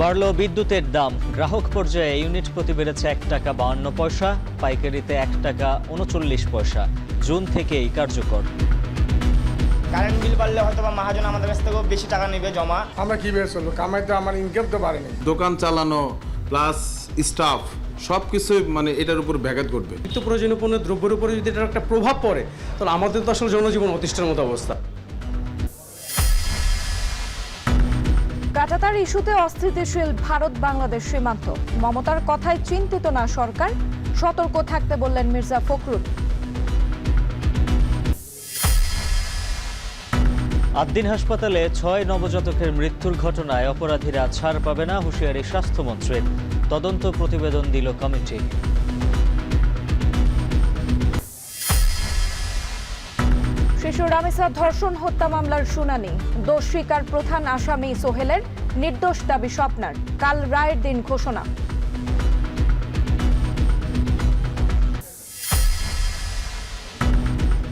বাড়ল বিদ্যুতের দাম। গ্রাহক পর্যায়ে ইউনিট প্রতি বেড়েছে 1 টাকা 52 পয়সা, পাইকারিতে 1 টাকা 39 পয়সা। জুন থেকেই কার্যকর। কারেন্ট বিল বাড়লে হয়তো বা মহাজন আমাদের কাছ থেকেও বেশি টাকা নেবে জমা। আমরা কি বের চলবো, কামাইতে আমার ইনকাম তো বাড়েনি। দোকান চালানো প্লাস স্টাফ সব কিছুই মানে এটার উপর ব্যাঘাত ঘটবে। নিত্য প্রয়োজনীয় পণ্য দ্রব্যের উপরে যদি এটার একটা প্রভাব পড়ে তাহলে আমাদের তো আসলে জনজীবন অতিষ্ঠের মতো অবস্থা। কাঁটাতার ইস্যুতে অস্থিতিশীল ভারত বাংলাদেশ সীমান্ত। মমতার কথায় চিন্তিত না সরকার, সতর্ক থাকতে বললেন মির্জা ফখরুল। আদ্দিন হাসপাতালে 6 নবজাতকের মৃত্যুর ঘটনায় অপরাধীরা ছাড় পাবে না, হুঁশিয়ারি স্বাস্থ্যমন্ত্রীর। তদন্ত প্রতিবেদন দিল কমিটি। শিশু রামেসা ধর্ষণ হত্যা মামলার শুনানি। দোষ স্বীকার প্রধান আসামি সোহেলের, নির্দোষ দাবি স্বপ্নার। কাল রায়ের দিন ঘোষণা।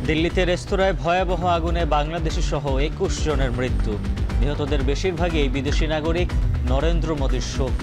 দিল্লিতে রেস্তোরাঁয় ভয়াবহ আগুনে বাংলাদেশি সহ 21 জনের মৃত্যু। নিহতদের বেশিরভাগই বিদেশি নাগরিক। নরেন্দ্র মোদীর শোক।